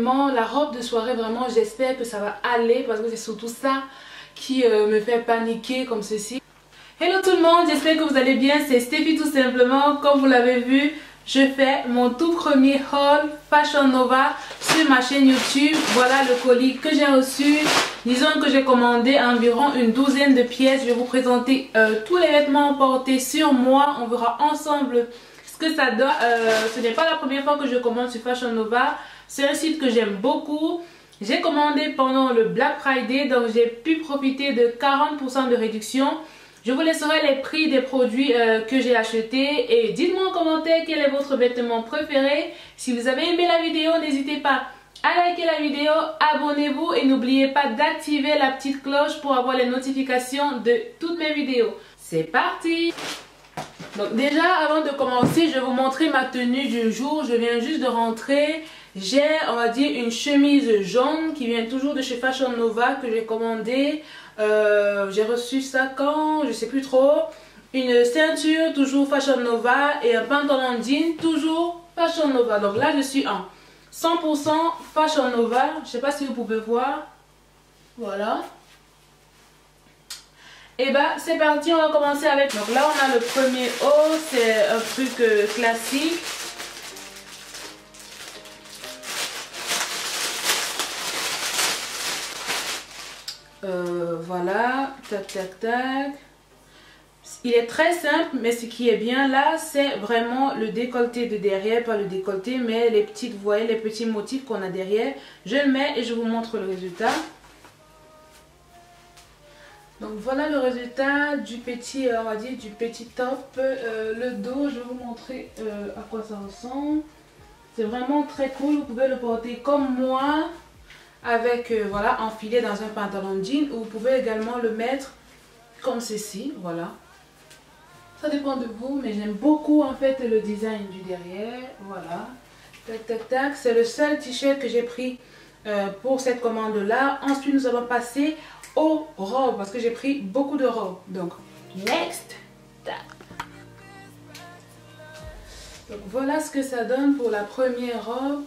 vraiment la robe de soirée, vraiment j'espère que ça va aller parce que c'est surtout ça qui me fait paniquer comme ceci. Hello tout le monde, j'espère que vous allez bien, c'est Steffi tout simplement. Comme vous l'avez vu, je fais mon tout premier haul Fashion Nova sur ma chaîne YouTube. Voilà le colis que j'ai reçu. Disons que j'ai commandé environ une douzaine de pièces. Je vais vous présenter tous les vêtements portés sur moi. On verra ensemble ce que ça donne. Ce n'est pas la première fois que je commande sur Fashion Nova. C'est un site que j'aime beaucoup. J'ai commandé pendant le Black Friday, donc j'ai pu profiter de 40% de réduction. Je vous laisserai les prix des produits que j'ai achetés et dites-moi en commentaire quel est votre vêtement préféré. Si vous avez aimé la vidéo, n'hésitez pas à liker la vidéo, abonnez-vous et n'oubliez pas d'activer la petite cloche pour avoir les notifications de toutes mes vidéos. C'est parti! Donc déjà, avant de commencer, je vais vous montrer ma tenue du jour. Je viens juste de rentrer. J'ai, on va dire, une chemise jaune qui vient toujours de chez Fashion Nova que j'ai commandée. J'ai reçu ça quand, je sais plus trop. Une ceinture, toujours Fashion Nova. Et un pantalon jean, toujours Fashion Nova. Donc là, je suis en 100% Fashion Nova. Je sais pas si vous pouvez voir. Voilà. Et bah c'est parti, on va commencer avec. Donc là on a le premier haut, c'est un truc classique. Voilà, tac tac tac. Il est très simple, mais ce qui est bien là, c'est vraiment le décolleté de derrière, pas le décolleté, mais les petites, vous voyez, les petits motifs qu'on a derrière. Je le mets et je vous montre le résultat. Donc voilà le résultat du petit, on va dire, du petit top. Le dos, je vais vous montrer à quoi ça ressemble. C'est vraiment très cool, vous pouvez le porter comme moi, avec, voilà, enfilé dans un pantalon jean. Ou vous pouvez également le mettre comme ceci, voilà. Ça dépend de vous, mais j'aime beaucoup en fait le design du derrière, voilà. Tac tac tac, c'est le seul t-shirt que j'ai pris pour cette commande là. Ensuite nous allons passer aux robes parce que j'ai pris beaucoup de robes. Donc next. Donc voilà ce que ça donne pour la première robe.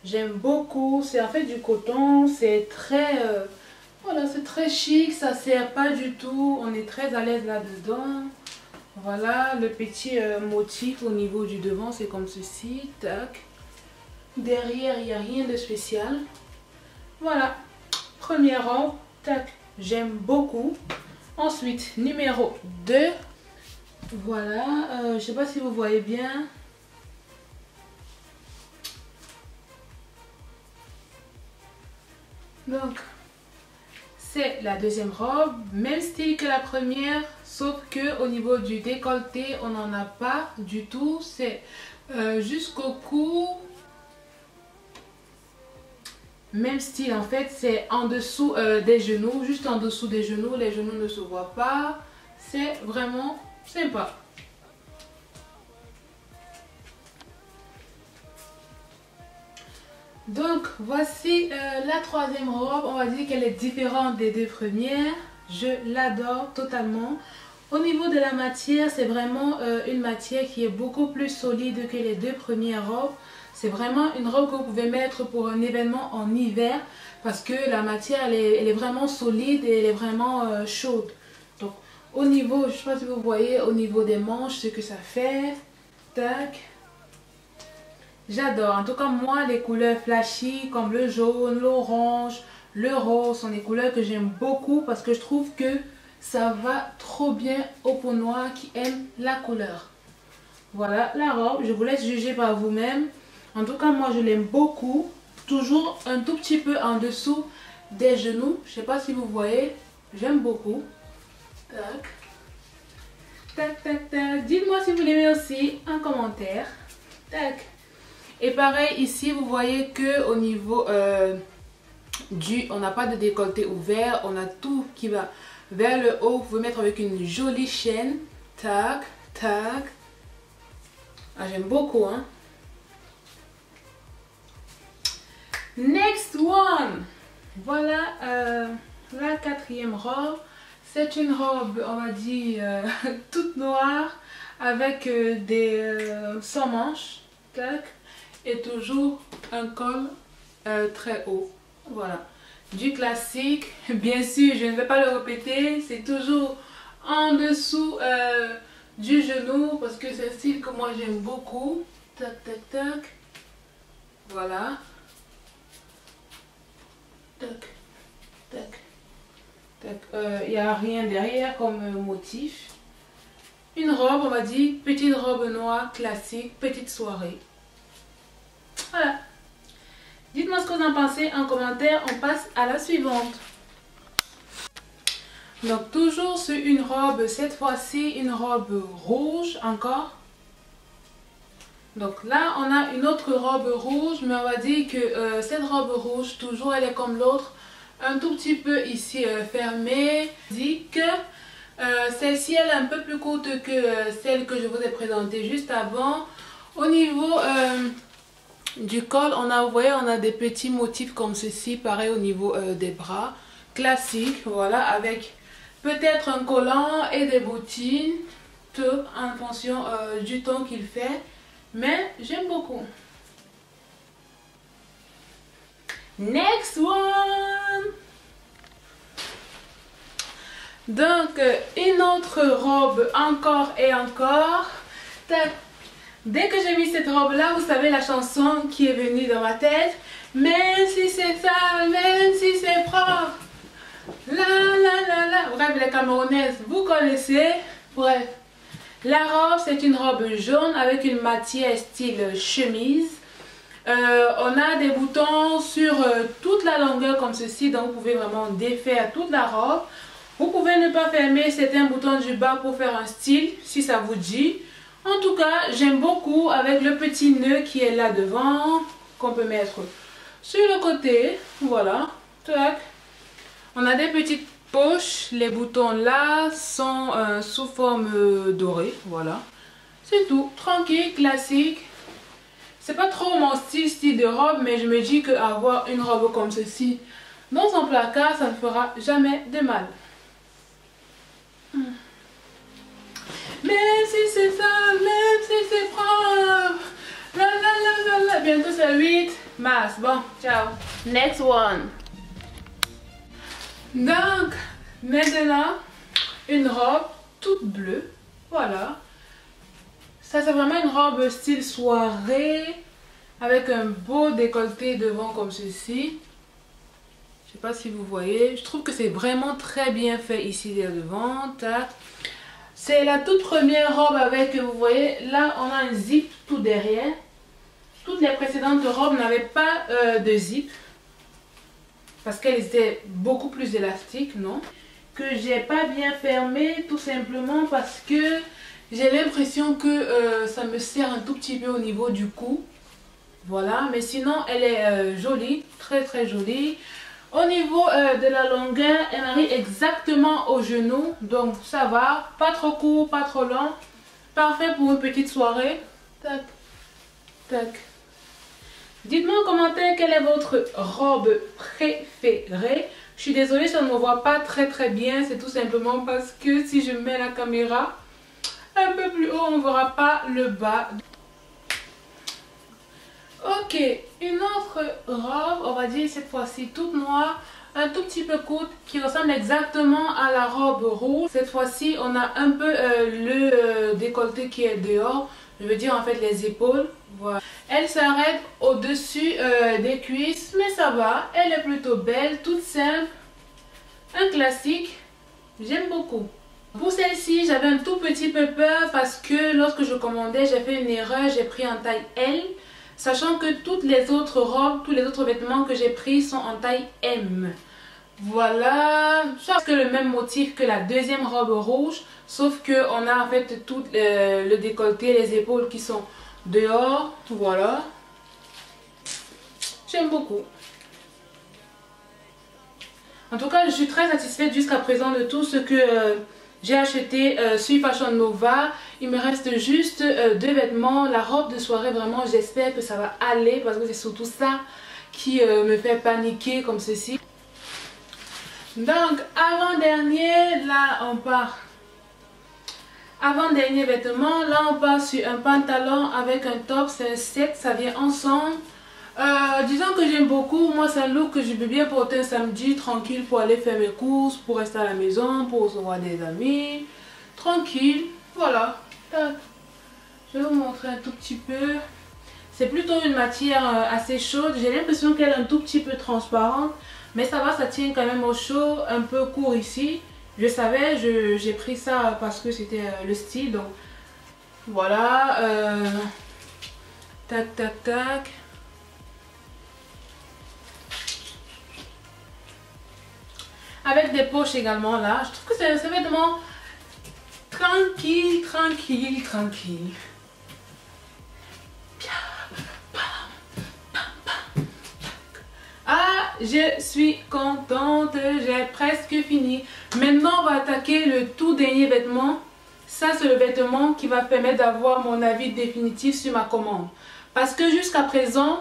J'aime beaucoup, c'est en fait du coton, c'est très voilà, c'est très chic, ça sert pas du tout, on est très à l'aise là dedans. Voilà le petit motif au niveau du devant, c'est comme ceci, tac. Derrière il n'y a rien de spécial. Voilà, première robe. Tac, j'aime beaucoup. Ensuite, numéro 2. Voilà, je sais pas si vous voyez bien. Donc, c'est la deuxième robe. Même style que la première, sauf que au niveau du décolleté, on n'en a pas du tout. C'est jusqu'au cou. Même style en fait, c'est en dessous des genoux, juste en dessous des genoux, les genoux ne se voient pas, c'est vraiment sympa. Donc voici la troisième robe, on va dire qu'elle est différente des deux premières, je l'adore totalement. Au niveau de la matière, c'est vraiment une matière qui est beaucoup plus solide que les deux premières robes. C'est vraiment une robe que vous pouvez mettre pour un événement en hiver parce que la matière elle est vraiment solide et elle est vraiment chaude. Donc au niveau, je ne sais pas si vous voyez, au niveau des manches ce que ça fait. Tac. J'adore. En tout cas moi les couleurs flashy comme le jaune, l'orange, le rose sont des couleurs que j'aime beaucoup parce que je trouve que ça va trop bien aux peaux noires qui aiment la couleur. Voilà la robe, je vous laisse juger par vous-même. En tout cas, moi, je l'aime beaucoup. Toujours un tout petit peu en dessous des genoux. Je ne sais pas si vous voyez. J'aime beaucoup. Tac. Tac, tac, tac. Dites-moi si vous l'aimez aussi en commentaire. Tac. Et pareil, ici, vous voyez que au niveau on n'a pas de décolleté ouvert. On a tout qui va vers le haut. Vous pouvez mettre avec une jolie chaîne. Tac, tac. Ah, j'aime beaucoup, hein. Next one. Voilà la quatrième robe. C'est une robe, on va dire, toute noire avec des sans manches. Tac. Et toujours un col très haut. Voilà. Du classique, bien sûr, je ne vais pas le répéter, c'est toujours en dessous du genou parce que c'est un style que moi j'aime beaucoup. Tac, tac, tac. Voilà. Tac, tac, tac. Il n'y a rien derrière comme motif. Une robe, on va dire, petite robe noire classique, petite soirée. Voilà. Dites-moi ce que vous en pensez en commentaire. On passe à la suivante. Donc toujours sur une robe, cette fois-ci une robe rouge encore. Donc là on a une autre robe rouge, mais on va dire que cette robe rouge toujours elle est comme l'autre, un tout petit peu ici fermée. Dit que celle-ci elle est un peu plus courte que celle que je vous ai présentée juste avant. Au niveau du col, vous voyez, on a des petits motifs comme ceci, pareil au niveau des bras, classique, voilà, avec peut-être un collant et des bottines, tout en fonction du ton qu'il fait, mais j'aime beaucoup. Next one! Donc, une autre robe encore et encore. Dès que j'ai mis cette robe-là, vous savez la chanson qui est venue dans ma tête. Même si c'est sale, même si c'est propre. La la la la. Bref, les Camerounaises, vous connaissez. Bref, la robe, c'est une robe jaune avec une matière style chemise. On a des boutons sur toute la longueur comme ceci, donc vous pouvez vraiment défaire toute la robe. Vous pouvez ne pas fermer certains boutons du bas pour faire un style, si ça vous dit. En tout cas, j'aime beaucoup avec le petit nœud qui est là devant, qu'on peut mettre sur le côté. Voilà. Tac. On a des petites poches. Les boutons là sont sous forme dorée. Voilà. C'est tout. Tranquille, classique. C'est pas trop mon style de robe, mais je me dis qu'avoir une robe comme ceci dans son placard, ça ne fera jamais de mal. Même si c'est ça, même si c'est propre. La la la la la. Bientôt c'est 8 mars. Bon, ciao. Next one. Donc, maintenant, une robe toute bleue. Voilà. Ça, c'est vraiment une robe style soirée. Avec un beau décolleté devant comme ceci. Je sais pas si vous voyez. Je trouve que c'est vraiment très bien fait ici devant. Tac. C'est la toute première robe avec, vous voyez, là on a un zip tout derrière. Toutes les précédentes robes n'avaient pas de zip. Parce qu'elles étaient beaucoup plus élastiques, non? Que j'ai pas bien fermé tout simplement parce que j'ai l'impression que ça me serre un tout petit peu au niveau du cou. Voilà, mais sinon elle est jolie, très très jolie. Au niveau de la longueur, elle arrive exactement au genou, donc ça va, pas trop court, pas trop long, parfait pour une petite soirée. Tac, tac. Dites-moi en commentaire quelle est votre robe préférée. Je suis désolée, ça ne me voit pas très très bien, c'est tout simplement parce que si je mets la caméra un peu plus haut, on ne verra pas le bas. Ok, une autre robe, on va dire cette fois-ci toute noire, un tout petit peu courte, qui ressemble exactement à la robe rouge. Cette fois-ci, on a un peu le décolleté qui est dehors, je veux dire en fait les épaules. Voilà. Elle s'arrête au-dessus des cuisses, mais ça va, elle est plutôt belle, toute simple, un classique, j'aime beaucoup. Pour celle-ci, j'avais un tout petit peu peur parce que lorsque je commandais, j'ai fait une erreur, j'ai pris en taille L. Sachant que toutes les autres robes, tous les autres vêtements que j'ai pris sont en taille M. Voilà, c'est le même motif que la deuxième robe rouge, sauf que on a en fait tout le décolleté, les épaules qui sont dehors. Voilà, j'aime beaucoup. En tout cas, je suis très satisfaite jusqu'à présent de tout ce que j'ai acheté sur Fashion Nova. Il me reste juste deux vêtements. La robe de soirée, vraiment, j'espère que ça va aller parce que c'est surtout ça qui me fait paniquer comme ceci. Donc, avant-dernier, là, on part. Avant-dernier vêtement, là, on part sur un pantalon avec un top. C'est un set, ça vient ensemble. Disons que j'aime beaucoup. Moi, c'est un look que je peux bien porter un samedi tranquille pour aller faire mes courses, pour rester à la maison, pour recevoir des amis. Tranquille, voilà. Tac. Je vais vous montrer un tout petit peu. C'est plutôt une matière assez chaude. J'ai l'impression qu'elle est un tout petit peu transparente. Mais ça va, ça tient quand même au chaud. Un peu court ici. Je savais, j'ai pris ça parce que c'était le style. Donc voilà. Tac, tac, tac. Avec des poches également là. Je trouve que c'est un vêtement tranquille, tranquille, tranquille. Ah, je suis contente, j'ai presque fini. Maintenant, on va attaquer le tout dernier vêtement. Ça, c'est le vêtement qui va permettre d'avoir mon avis définitif sur ma commande. Parce que jusqu'à présent,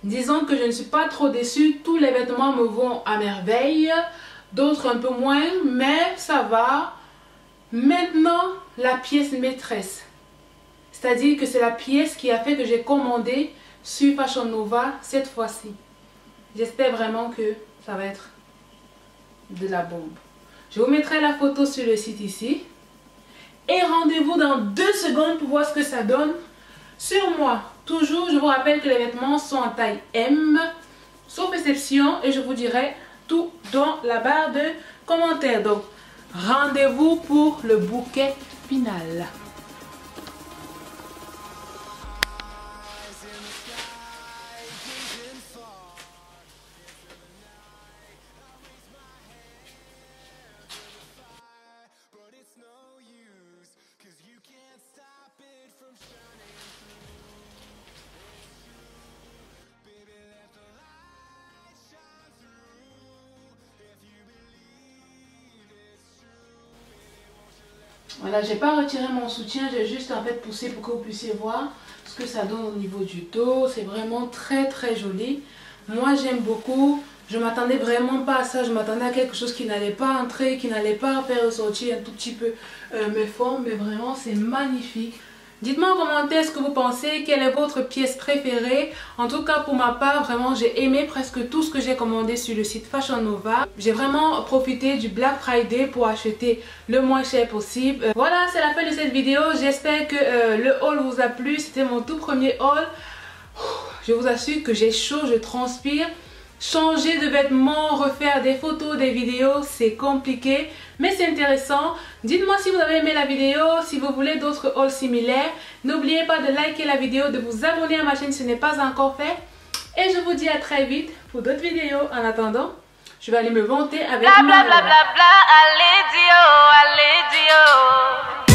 disons que je ne suis pas trop déçue. Tous les vêtements me vont à merveille. D'autres un peu moins, mais ça va. Maintenant, la pièce maîtresse. C'est-à-dire que c'est la pièce qui a fait que j'ai commandé sur Fashion Nova cette fois-ci. J'espère vraiment que ça va être de la bombe. Je vous mettrai la photo sur le site ici. Et rendez-vous dans 2 secondes pour voir ce que ça donne sur moi. Toujours, je vous rappelle que les vêtements sont en taille M, sauf exception, et je vous dirai tout dans la barre de commentaires. Donc, rendez-vous pour le bouquet final. Voilà, j'ai pas retiré mon soutien, j'ai juste en fait poussé pour que vous puissiez voir ce que ça donne au niveau du dos. C'est vraiment très très joli. Moi j'aime beaucoup. Je m'attendais vraiment pas à ça. Je m'attendais à quelque chose qui n'allait pas entrer, qui n'allait pas faire ressortir un tout petit peu mes formes. Mais vraiment c'est magnifique. Dites-moi en commentaire ce que vous pensez, quelle est votre pièce préférée. En tout cas pour ma part, vraiment j'ai aimé presque tout ce que j'ai commandé sur le site Fashion Nova. J'ai vraiment profité du Black Friday pour acheter le moins cher possible. Voilà, c'est la fin de cette vidéo. J'espère que le haul vous a plu. C'était mon tout premier haul. Je vous assure que j'ai chaud, je transpire. Changer de vêtements, refaire des photos, des vidéos, c'est compliqué, mais c'est intéressant. Dites-moi si vous avez aimé la vidéo, si vous voulez d'autres hauls similaires. N'oubliez pas de liker la vidéo, de vous abonner à ma chaîne si ce n'est pas encore fait. Et je vous dis à très vite pour d'autres vidéos. En attendant, je vais aller me vanter avec ma robe. Bla bla bla bla bla, allez Dio, allez Dio.